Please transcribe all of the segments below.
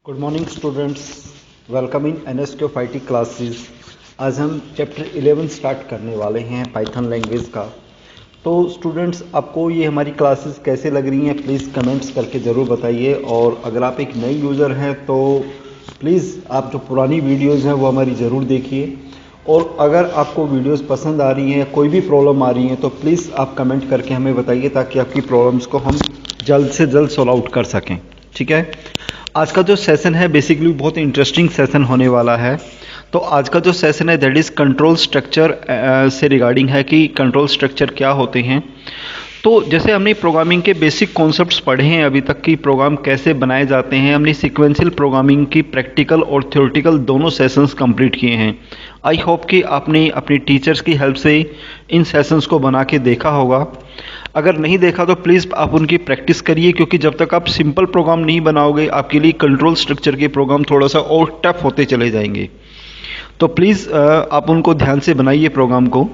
Good morning students, welcome in NSQFIT classes. आज हम chapter 11 start करने वाले हैं पाइथन लैंग्वेज का। तो स्टूडेंट्स, आपको ये हमारी क्लासेस कैसे लग रही हैं प्लीज़ कमेंट्स करके ज़रूर बताइए। और अगर आप एक नए यूज़र हैं तो प्लीज़ आप जो पुरानी वीडियोज़ हैं वो हमारी ज़रूर देखिए। और अगर आपको वीडियोज़ पसंद आ रही हैं, कोई भी प्रॉब्लम आ रही है तो प्लीज़ आप कमेंट करके हमें बताइए ताकि आपकी प्रॉब्लम्स को हम जल्द से जल्द सॉल्व आउट कर सकें। ठीक है, आज का जो सेशन है बेसिकली बहुत इंटरेस्टिंग सेशन होने वाला है। तो आज का जो सेशन है दैट इज़ कंट्रोल स्ट्रक्चर से रिगार्डिंग है कि कंट्रोल स्ट्रक्चर क्या होते हैं। तो जैसे हमने प्रोग्रामिंग के बेसिक कॉन्सेप्ट्स पढ़े हैं अभी तक कि प्रोग्राम कैसे बनाए जाते हैं, हमने सीक्वेंशियल प्रोग्रामिंग की प्रैक्टिकल और थ्योरेटिकल दोनों सेशंस कंप्लीट किए हैं। आई होप कि आपने अपनी टीचर्स की हेल्प से इन सेशंस को बना के देखा होगा। अगर नहीं देखा तो प्लीज़ आप उनकी प्रैक्टिस करिए, क्योंकि जब तक आप सिंपल प्रोग्राम नहीं बनाओगे आपके लिए कंट्रोल स्ट्रक्चर के प्रोग्राम थोड़ा सा और टफ होते चले जाएंगे। तो प्लीज़ आप उनको ध्यान से बनाइए प्रोग्राम को।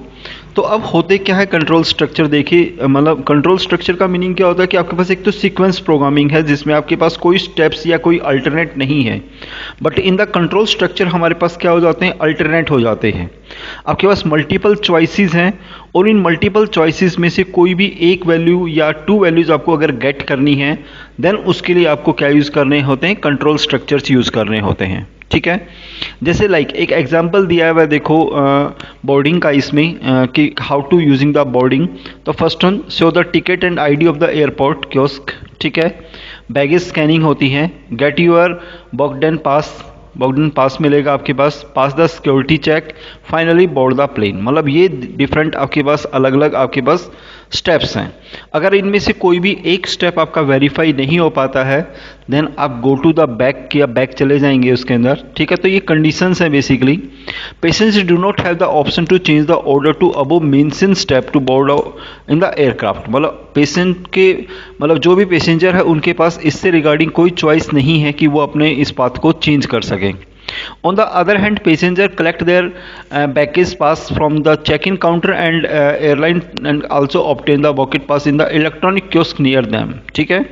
तो अब होते क्या है कंट्रोल स्ट्रक्चर, देखिए मतलब कंट्रोल स्ट्रक्चर का मीनिंग क्या होता है कि आपके पास एक तो सीक्वेंस प्रोग्रामिंग है जिसमें आपके पास कोई स्टेप्स या कोई अल्टरनेट नहीं है, but in the control structure हमारे पास क्या हो जाते हैं, अल्टरनेट हो जाते हैं। आपके पास मल्टीपल चॉइसेस हैं और इन मल्टीपल चॉइसेस में से कोई भी एक वैल्यू या टू वैल्यूज़ आपको अगर गेट करनी है देन उसके लिए आपको क्या यूज़ करने होते हैं, कंट्रोल स्ट्रक्चर्स यूज़ करने होते हैं। ठीक है, जैसे लाइक एक एग्जांपल दिया हुआ है देखो बोर्डिंग का इसमें कि how to using the boarding. तो first one, show the ticket and ID of the airport kiosk. ठीक है, बैगेज स्कैनिंग होती है, गेट यूर बोर्डन पास मिलेगा आपके पास the security check, finally board the plane. मतलब ये डिफरेंट आपके पास अलग अलग आपके पास स्टेप्स हैं। अगर इनमें से कोई भी एक स्टेप आपका वेरीफाई नहीं हो पाता है देन आप गो टू द बैक या बैक चले जाएंगे उसके अंदर। ठीक है, तो ये कंडीशंस हैं basically. Patients do not have the option to change the order to above mention step to board in the aircraft. मतलब पेशेंट के मतलब जो भी पैसेंजर है उनके पास इससे रिगार्डिंग कोई चॉइस नहीं है कि वो अपने इस बात को चेंज कर सकें। On the other hand, passenger collect their baggage pass from the check-in counter and airline and also obtain the bucket pass in the electronic kiosk near them। ठीक है,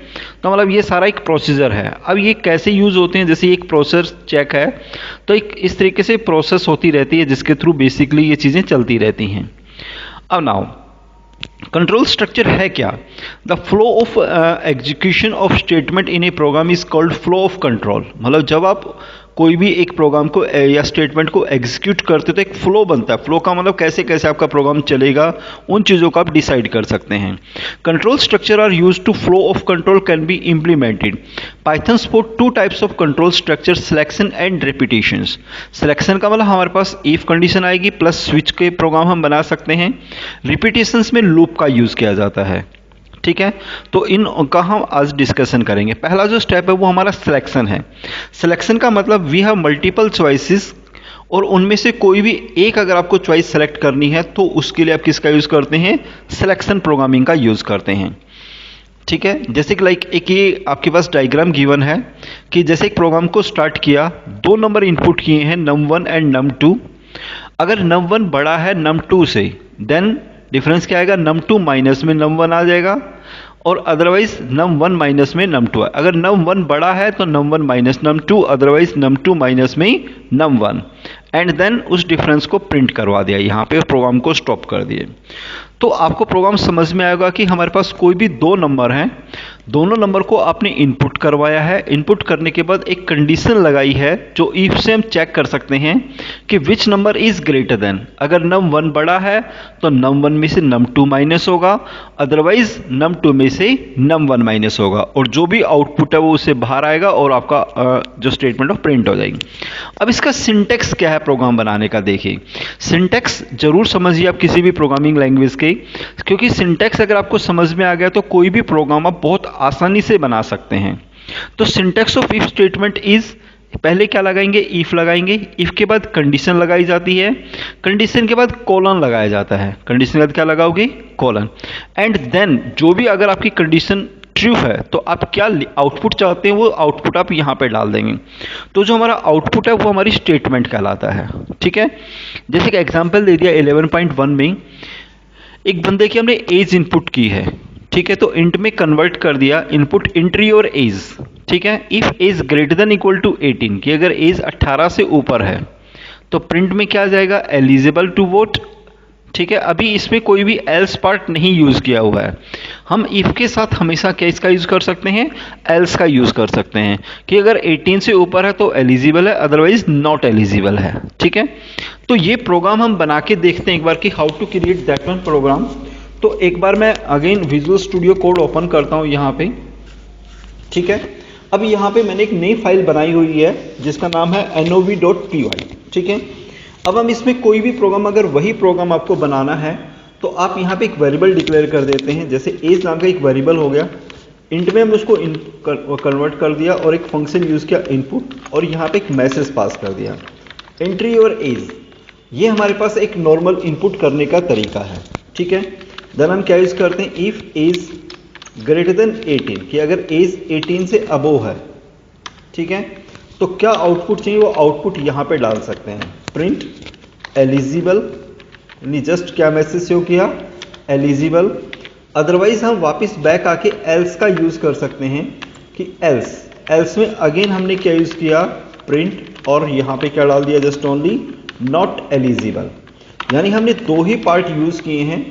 तो मतलब ये सारा एक प्रोसीजर है। अब ये कैसे यूज़ होते हैं, जैसे एक प्रोसेस चेक है तो एक इस तरीके से प्रोसेस होती रहती है जिसके थ्रू बेसिकली ये चीज़ें चलती रहती हैं। अब नाउ कंट्रोल स्ट्रक्चर है क्या? The flow of execution of statement in a program is called flow of control. मतलब जब आप कोई भी एक प्रोग्राम को या स्टेटमेंट को एग्जीक्यूट करते तो एक फ्लो बनता है। फ्लो का मतलब कैसे कैसे आपका प्रोग्राम चलेगा उन चीज़ों को आप डिसाइड कर सकते हैं। Control structure are use to flow of control can be implemented. Python support two types of control structure, selection and repetitions. Selection का मतलब हमारे पास इफ कंडीशन आएगी प्लस स्विच के प्रोग्राम हम बना सकते हैं। रिपीटेशंस में लूप का यूज़ किया जाता है। ठीक है, तो इनका हम आज डिस्कशन करेंगे। पहला जो स्टेप है वो हमारा सिलेक्शन है। सिलेक्शन का मतलब वी हैव मल्टीपल चॉइसेस और उनमें से कोई भी एक अगर आपको चॉइस सेलेक्ट करनी है तो उसके लिए आप किसका यूज़ करते हैं, सिलेक्शन प्रोग्रामिंग का यूज़ करते हैं। ठीक है, जैसे कि लाइक एक ये आपके पास डायग्राम गिवन है कि जैसे एक प्रोग्राम को स्टार्ट किया, दो नंबर इनपुट किए हैं num1 एंड num2। अगर num1 बड़ा है num2 से देन डिफरेंस क्या आएगा, num2 माइनस में num1 आ जाएगा और अदरवाइज num1 माइनस में num2 है। अगर num1 बड़ा है तो num1 minus num2, otherwise num2 minus में num1 एंड देन उस डिफरेंस को प्रिंट करवा दिया, यहाँ पे प्रोग्राम को स्टॉप कर दिए। तो आपको प्रोग्राम समझ में आएगा कि हमारे पास कोई भी दो नंबर हैं, दोनों नंबर को आपने इनपुट करवाया है। इनपुट करने के बाद एक कंडीशन लगाई है जो इफ से हम चेक कर सकते हैं कि which number is greater than. अगर num1 बड़ा है तो num1 में से num2 माइनस होगा, अदरवाइज num2 में से num1 माइनस होगा और जो भी आउटपुट है वो उससे बाहर आएगा और आपका जो स्टेटमेंट ऑफ प्रिंट हो जाएगी। अब इसका सिंटेक्स क्या है प्रोग्राम बनाने का, देखिए सिंटेक्स जरूर समझिए आप किसी भी प्रोग्रामिंग लैंग्वेज के, क्योंकि सिंटेक्स अगर आपको समझ में आ गया तो कोई भी प्रोग्राम आप बहुत आसानी से बना सकते हैं। तो syntax of if statement is, पहले क्या लगाएंगे, इफ लगाएंगे, इफ के बाद कंडीशन लगाई जाती है, कंडीशन के बाद कॉलन लगाया जाता है, कंडीशन के बाद क्या लगाओगे, कॉलन, एंड देन जो भी अगर आपकी कंडीशन ट्रू है तो आप क्या आउटपुट चाहते हैं वो आउटपुट आप यहाँ पे डाल देंगे। तो जो हमारा आउटपुट है वो हमारी स्टेटमेंट कहलाता है। ठीक है, जैसे कि एग्जांपल दे दिया 11.1 में एक बंदे की हमने एज इनपुट की है। ठीक है, तो इंट में कन्वर्ट कर दिया इनपुट एंट्री और एज। ठीक है। If age greater than equal to 18, कि अगर एज 18 से ऊपर है तो प्रिंट में क्या आ जाएगा, एलिजिबल टू वोट। ठीक है, अभी इसमें कोई भी एल्स पार्ट नहीं यूज किया हुआ है। हम इफ के साथ हमेशा क्या इसका यूज कर सकते हैं, एल्स का यूज कर सकते हैं, कि अगर 18 से ऊपर है तो एलिजिबल है, अदरवाइज नॉट एलिजिबल है। ठीक है, तो ये प्रोग्राम हम बना के देखते हैं एक बार कि how to create that one program. तो एक बार मैं again visual studio code open करता हूं यहाँ पे। ठीक है, अब यहाँ पे मैंने एक नई फाइल बनाई हुई है जिसका नाम है nov.py। ठीक है, अब हम इसमें कोई भी प्रोग्राम, अगर वही प्रोग्राम आपको बनाना है तो आप यहाँ पे एक वेरिएबल डिक्लेयर कर देते हैं। जैसे एज नाम का एक वेरिएबल हो गया, इंट में हम उसको कन्वर्ट कर दिया और एक फंक्शन यूज किया इनपुट, और यहाँ पे एक मैसेज पास कर दिया, एंट्री योर एज। ये हमारे पास एक नॉर्मल इनपुट करने का तरीका है। ठीक है, देन हम क्या यूज करते हैं, इफ एज ग्रेटर देन 18, कि अगर एज 18 से अबोव है, ठीक है, तो क्या आउटपुट चाहिए वो आउटपुट यहाँ पे डाल सकते हैं, प्रिंट एलिजिबल, यानी जस्ट क्या मैसेज शो किया, एलिजिबल। अदरवाइज हम वापस बैक आके एल्स का यूज कर सकते हैं कि एल्स में अगेन हमने क्या यूज किया, प्रिंट, और यहाँ पे क्या डाल दिया, जस्ट ओनली नॉट एलिजिबल। यानी हमने दो ही पार्ट यूज किए हैं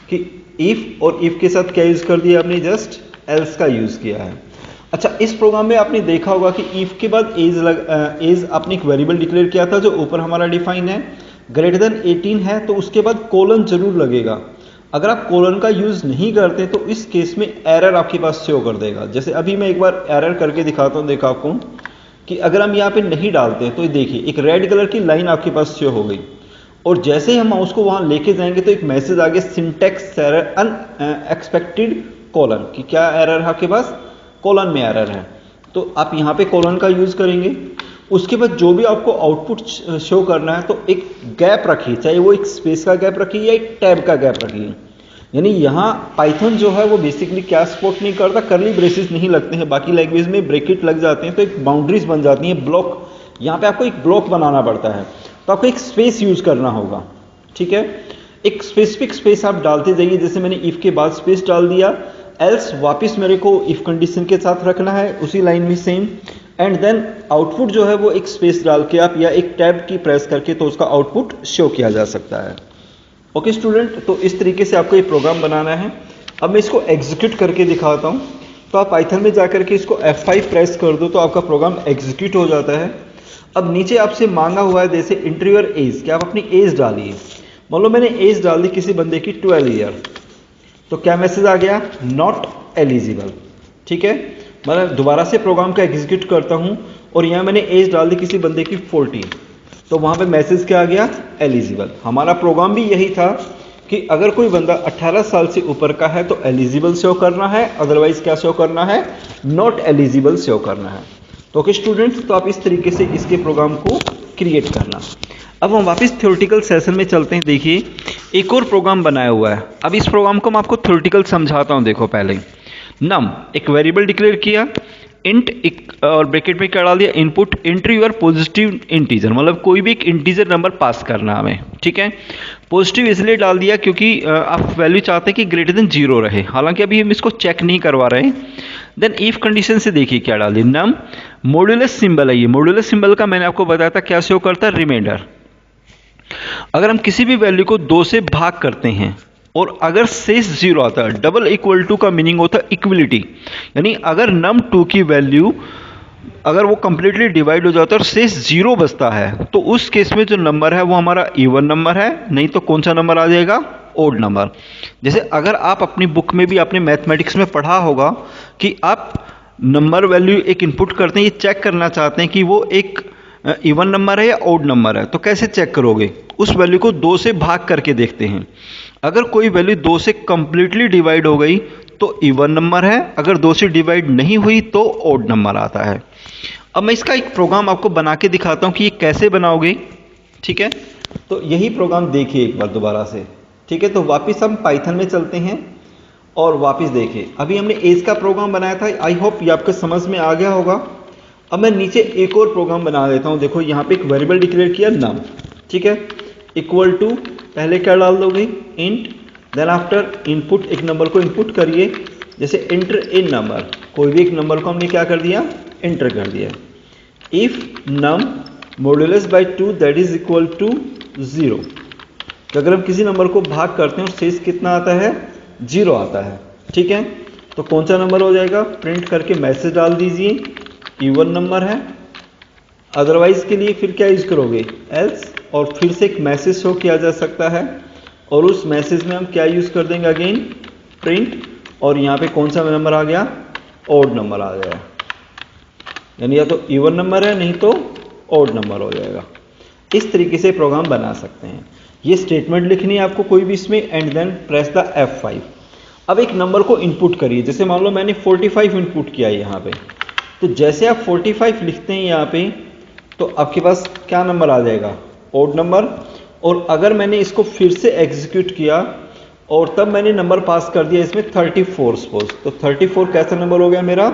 कि इफ और इफ के साथ क्या यूज कर दिया आपने, जस्ट एल्स का यूज किया है। अच्छा, इस प्रोग्राम में आपने देखा होगा कि इफ के बाद एज आपने एक वेरिएबल डिक्लेयर किया था जो ऊपर हमारा डिफाइन है, ग्रेटर देन 18 है तो उसके बाद कोलन जरूर लगेगा। अगर आप कोलन का यूज नहीं करते तो इस केस में एरर आपके पास शो कर देगा। जैसे अभी मैं एक बार एरर करके दिखाता हूं, देखा आपको कि अगर हम यहाँ पे नहीं डालते तो देखिए एक रेड कलर की लाइन आपके पास शो हो गई, और जैसे ही हम माउस को वहां लेके जाएंगे तो एक मैसेज आ गया, सिंटैक्स एरर अनएक्सपेक्टेड कोलन, कि क्या एरर है आपके पास, कोलन में एरर है। तो आप यहाँ पे कोलन का यूज करेंगे। उसके बाद जो भी आपको आउटपुट शो करना है तो एक गैप रखिए, चाहे वो एक स्पेस का गैप रखिए या एक टैब का गैप रखिए। यानी यहाँ पाइथन जो है वो बेसिकली क्या सपोर्ट नहीं करता, करली ब्रेसेस नहीं लगते हैं, बाकी लैंग्वेज में ब्रैकेट लग जाते हैं तो एक बाउंड्रीज बन जाती हैं, ब्लॉक। यहाँ पे आपको एक ब्लॉक बनाना पड़ता है तो आपको एक स्पेस यूज करना होगा। ठीक है, एक स्पेसिफिक स्पेस आप डालते जाइए, जैसे मैंने इफ के बाद स्पेस डाल दिया, एल्स वापस मेरे को इफ कंडीशन के साथ रखना है उसी लाइन में सेम, एंड देन आउटपुट जो है वो एक स्पेस डाल के आप या एक टैब की प्रेस करके तो उसका आउटपुट शो किया जा सकता है। ओके स्टूडेंट, तो इस तरीके से आपको ये प्रोग्राम बनाना है। अब मैं इसको एग्जीक्यूट करके दिखाता हूँ। तो आप पाइथन में जाकर के इसको F5 प्रेस कर दो तो आपका प्रोग्राम एग्जीक्यूट हो जाता है। अब नीचे आपसे मांगा हुआ है जैसे एंटर योर एज, कि आप अपनी एज डालिए। मान लो मैंने एज डाल दी किसी बंदे की 12 ईयर, तो क्या मैसेज आ गया, नॉट एलिजिबल। ठीक है, मैं दोबारा से प्रोग्राम का एग्जीक्यूट करता हूं और यहाँ मैंने एज डाल दी किसी बंदे की 14, तो वहां पे मैसेज क्या आ गया, एलिजिबल। हमारा प्रोग्राम भी यही था कि अगर कोई बंदा 18 साल से ऊपर का है तो एलिजिबल शो करना है, अदरवाइज क्या शो करना है, नॉट एलिजिबल शो करना है। तो ओके स्टूडेंट्स, तो आप इस तरीके से इसके प्रोग्राम को क्रिएट करना। अब हम वापस थ्योरेटिकल सेशन में चलते हैं। देखिए एक और प्रोग्राम बनाया हुआ है। अब इस प्रोग्राम को मैं आपको थ्योरेटिकल समझाता हूं। देखो पहले नम एक वेरिएबल डिक्लेयर किया, इंट और ब्रैकेट में क्या डाल दिया, input enter your positive integer, मतलब कोई भी एक इंटीजर नंबर पास करना हमें। ठीक है, पॉजिटिव इसलिए डाल दिया क्योंकि आप वैल्यू चाहते हैं कि ग्रेटर देन 0 रहे, हालांकि अभी हम इसको चेक नहीं करवा रहे। देन इफ कंडीशन से देखिए क्या डाल दिया, नम मॉड्यूलस सिंबल है। ये मॉड्यूलस सिंबल का मैंने आपको बताया था क्या शो करता है, रिमाइंडर। अगर हम किसी भी वैल्यू को 2 से भाग करते हैं और अगर शेष 0 आता है, डबल इक्वल टू का मीनिंग होता है इक्वलिटी, यानी अगर num2 की वैल्यू अगर वो कंप्लीटली डिवाइड हो जाता है और शेष 0 बचता है तो उस केस में जो नंबर है वो हमारा इवन नंबर है, नहीं तो कौन सा नंबर आ जाएगा, ओड नंबर। जैसे अगर आप अपनी बुक में भी आपने मैथमेटिक्स में पढ़ा होगा कि आप नंबर वैल्यू एक इनपुट करते हैं, ये चेक करना चाहते हैं कि वो एक इवन नंबर है या ओड नंबर है, तो कैसे चेक करोगे, उस वैल्यू को 2 से भाग करके देखते हैं। अगर कोई वैल्यू 2 से कंप्लीटली डिवाइड हो गई तो इवन नंबर है, अगर 2 से डिवाइड नहीं हुई तो ओड नंबर आता है। अब मैं इसका एक प्रोग्राम आपको बना के दिखाता हूं कि ये कैसे बनाओगे। ठीक है, तो यही प्रोग्राम देखिए एक बार दोबारा से। ठीक है, तो वापस हम पाइथन में चलते हैं और वापस देखिए अभी हमने एज का प्रोग्राम बनाया था, आई होप ये आपको समझ में आ गया होगा। अब मैं नीचे एक और प्रोग्राम बना देता हूं। देखो यहाँ पे एक वेरिएबल डिक्लेयर किया नम, ठीक है, इक्वल टू पहले क्या डाल दोगे, इंट, देन आफ्टर इनपुट एक नंबर को इनपुट करिए, जैसे एंटर इन नंबर, कोई भी एक नंबर को हमने क्या कर दिया, एंटर कर दिया। If num modulus by 2 that is equal to 0, तो अगर हम किसी नंबर को भाग करते हैं और शेष कितना आता है, 0 आता है। ठीक है, तो कौन सा नंबर हो जाएगा, प्रिंट करके मैसेज डाल दीजिए इवन नंबर है। अदरवाइज के लिए फिर क्या यूज करोगे, एल्स, और फिर से एक मैसेज शो किया जा सकता है और उस मैसेज में हम क्या यूज कर देंगे, अगेन प्रिंट, और यहाँ पे कौन सा नंबर आ गया, ऑड नंबर आ गया, यानी या तो इवन नंबर है नहीं तो ऑड नंबर हो जाएगा। इस तरीके से प्रोग्राम बना सकते हैं। ये स्टेटमेंट लिखनी है आपको कोई भी इसमें, and then press the F5। अब एक नंबर को इनपुट करिए, जैसे मान लो मैंने 45 इनपुट किया है यहाँ पे, तो जैसे आप 45 लिखते हैं यहाँ पे, तो आपके पास क्या नंबर आ जाएगा, ऑड नंबर। और अगर मैंने इसको फिर से एग्जीक्यूट किया और तब मैंने नंबर पास कर दिया इसमें 34 सपोज, तो 34 कैसा नंबर हो गया मेरा,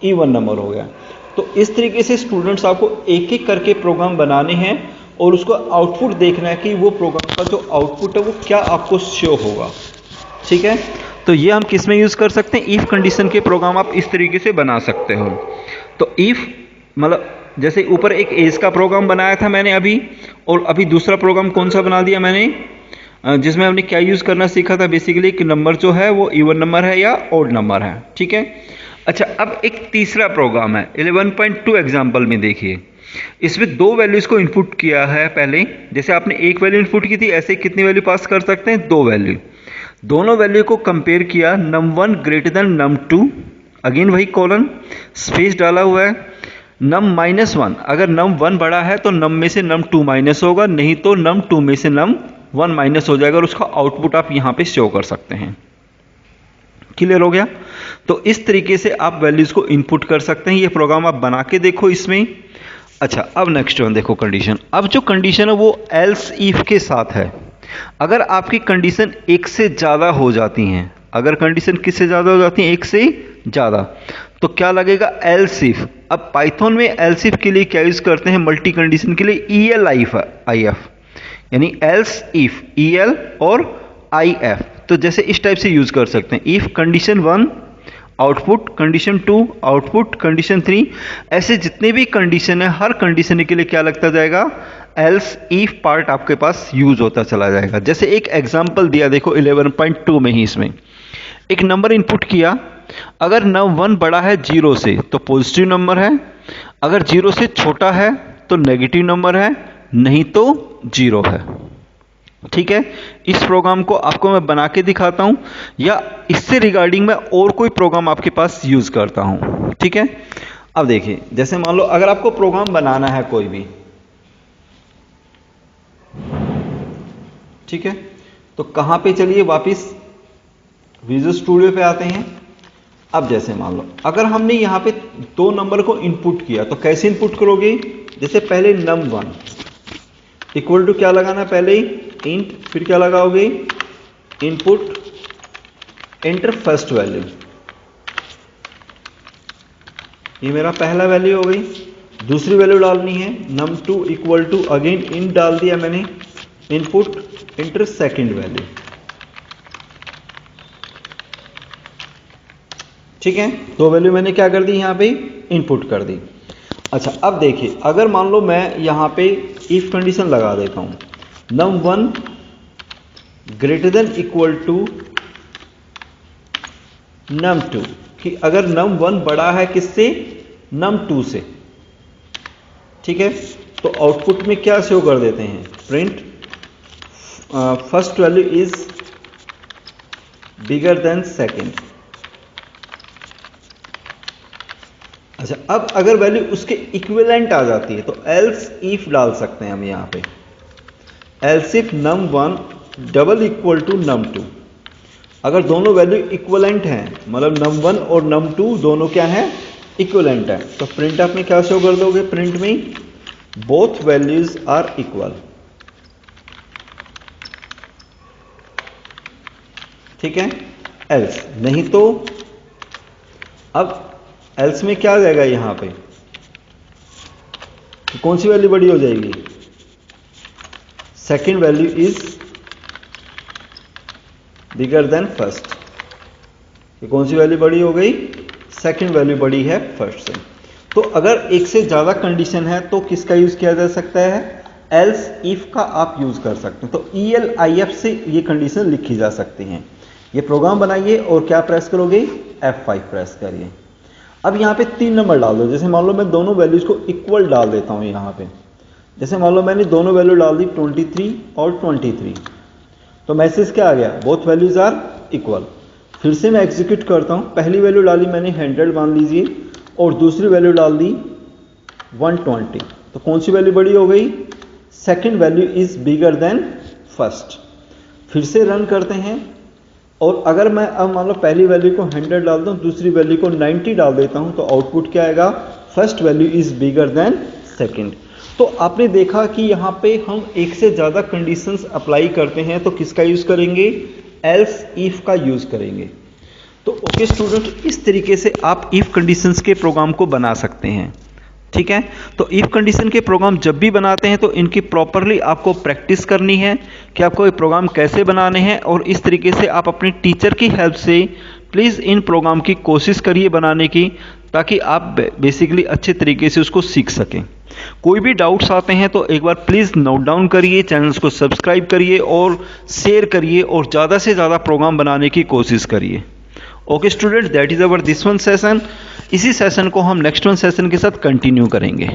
इवन नंबर हो गया। तो इस तरीके से स्टूडेंट्स आपको एक एक करके प्रोग्राम बनाने हैं और उसको आउटपुट देखना है कि वो प्रोग्राम का जो आउटपुट है वो क्या आपको शो होगा। ठीक है, तो ये हम किस में यूज कर सकते हैं, इफ कंडीशन के प्रोग्राम आप इस तरीके से बना सकते हो। तो इफ मतलब जैसे ऊपर एक एज का प्रोग्राम बनाया था मैंने अभी, और अभी दूसरा प्रोग्राम कौन सा बना दिया मैंने, जिसमें हमने क्या यूज करना सीखा था, बेसिकली कि नंबर जो है वो इवन नंबर है या ऑड नंबर है। ठीक है, अच्छा अब एक तीसरा प्रोग्राम है 11.2 एग्जाम्पल में देखिए, इसमें दो वैल्यूज को इनपुट किया है पहले, जैसे आपने एक वैल्यू इनपुट की थी, ऐसे कितनी वैल्यू पास कर सकते हैं, दो वैल्यू। दोनों वैल्यू को कंपेयर किया, num1 greater than num2, again वही कॉलन स्पेस डाला हुआ है। num-1, अगर num1 बड़ा है तो num में से num2 माइनस होगा, नहीं तो num2 में से num1 माइनस हो जाएगा और उसका आउटपुट आप यहां पे शो कर सकते हैं। क्लियर हो गया, तो इस तरीके से आप वैल्यूज को इनपुट कर सकते हैं। ये प्रोग्राम आप बना के देखो इसमें। अच्छा अब नेक्स्ट वन देखो, कंडीशन। अब जो कंडीशन है वो एल्स इफ के साथ है। अगर आपकी कंडीशन एक से ज्यादा हो जाती हैं, अगर कंडीशन किससे ज्यादा हो जाती है, एक से ज्यादा, तो क्या लगेगा, एल्स इफ। अब पाइथन में एल्स इफ के लिए क्या यूज करते हैं, मल्टी कंडीशन के लिए ELIF, यानी एल्स इफ, EL और IF। तो जैसे इस टाइप से यूज कर सकते हैं, if condition 1 output, condition 2 output, condition 3, ऐसे जितने भी कंडीशन है हर कंडीशन के लिए क्या लगता जाएगा, एल्स इफ पार्ट आपके पास यूज होता चला जाएगा। जैसे एक एग्जांपल दिया देखो 11.2 में ही, इसमें एक नंबर इनपुट किया, अगर num1 बड़ा है 0 से तो पॉजिटिव नंबर है, अगर 0 से छोटा है तो नेगेटिव नंबर है, नहीं तो 0 है। ठीक है, इस प्रोग्राम को आपको मैं बना के दिखाता हूं, या इससे रिगार्डिंग मैं और कोई प्रोग्राम आपके पास यूज करता हूं। ठीक है, अब देखिए, जैसे मान लो अगर आपको प्रोग्राम बनाना है कोई भी, ठीक है, तो कहां पे चलिए वापिस विजुअल स्टूडियो पे आते हैं। अब जैसे मान लो अगर हमने यहां पे दो नंबर को इनपुट किया, तो कैसे इनपुट करोगे, जैसे पहले num1 इक्वल टू क्या लगाना, पहले इंट, फिर क्या लगाओगे, इनपुट, एंटर फर्स्ट वैल्यू, ये मेरा पहला वैल्यू हो गई। दूसरी वैल्यू डालनी है, num2 equal to, again int डाल दिया मैंने, इनपुट, एंटर सेकंड वैल्यू। ठीक है, दो वैल्यू मैंने क्या कर दी, यहां पे इनपुट कर दी। अच्छा अब देखिए, अगर मान लो मैं यहां पे इफ कंडीशन लगा देता हूं, num1 greater than equal to num2, कि अगर num1 बड़ा है किससे, num2 से। ठीक है, तो आउटपुट में क्या शो कर देते हैं, print first value is bigger than second. अच्छा अब अगर वैल्यू उसके इक्विवेलेंट आ जाती है तो एल्स इफ डाल सकते हैं हम यहां पे, else if num1 double equal to num2। अगर दोनों वैल्यू इक्विवेलेंट हैं, मतलब num1 और num2 दोनों क्या हैं, इक्विवेलेंट है, तो प्रिंट आप में क्या शो कर दोगे, प्रिंट में बोथ वैल्यूज आर इक्वल। ठीक है, एल्स, नहीं तो अब एल्स में क्या आ जाएगा यहां पे, तो कौन सी वैल्यू बड़ी हो जाएगी, second value is bigger than first. ये कौन सी वैल्यू बड़ी हो गई, सेकेंड वैल्यू बड़ी है फर्स्ट से। तो अगर एक से ज़्यादा कंडीशन है तो किसका यूज़ किया जा सकता है, एल्स इफ का आप यूज़ कर सकते हैं। तो ELIF से ये कंडीशन लिखी जा सकती हैं। ये प्रोग्राम बनाइए और क्या प्रेस करोगे, F5 प्रेस करिए। अब यहाँ पे 3 नंबर डाल दो। जैसे मान लो मैं दोनों वैल्यूज को इक्वल डाल देता हूँ यहाँ पे। जैसे मान लो मैंने दोनों वैल्यू डाल दी 23 और 23, तो मैसेज क्या आ गया, बोथ वैल्यूज आर इक्वल। फिर से मैं एग्जीक्यूट करता हूँ। पहली वैल्यू डाली मैंने 100 मान लीजिए और दूसरी वैल्यू डाल दी 120, तो कौन सी वैल्यू बड़ी हो गई, second value is bigger than first. फिर से रन करते हैं और अगर मैं अब मान लो पहली वैल्यू को 100 डाल दूँ, दूसरी वैल्यू को 90 डाल देता हूँ, तो आउटपुट क्या आएगा, first value is bigger than second. तो आपने देखा कि यहाँ पे हम एक से ज़्यादा कंडीशंस अप्लाई करते हैं तो किसका यूज़ करेंगे, एल्स इफ का यूज़ करेंगे। तो ओके स्टूडेंट, इस तरीके से आप इफ कंडीशंस के प्रोग्राम को बना सकते हैं। ठीक है, तो इफ कंडीशन के प्रोग्राम जब भी बनाते हैं तो इनकी प्रॉपरली आपको प्रैक्टिस करनी है कि आपको ये प्रोग्राम कैसे बनाने हैं, और इस तरीके से आप अपने टीचर की हेल्प से प्लीज़ इन प्रोग्राम की कोशिश करिए बनाने की, ताकि आप बेसिकली अच्छे तरीके से उसको सीख सकें। कोई भी डाउट्स आते हैं तो एक बार प्लीज़ नोट डाउन करिए, चैनल्स को सब्सक्राइब करिए और शेयर करिए और ज़्यादा से ज़्यादा प्रोग्राम बनाने की कोशिश करिए। Okay student, that is our this one session. इसी सेशन को हम नेक्स्ट वन सेशन के साथ कंटिन्यू करेंगे।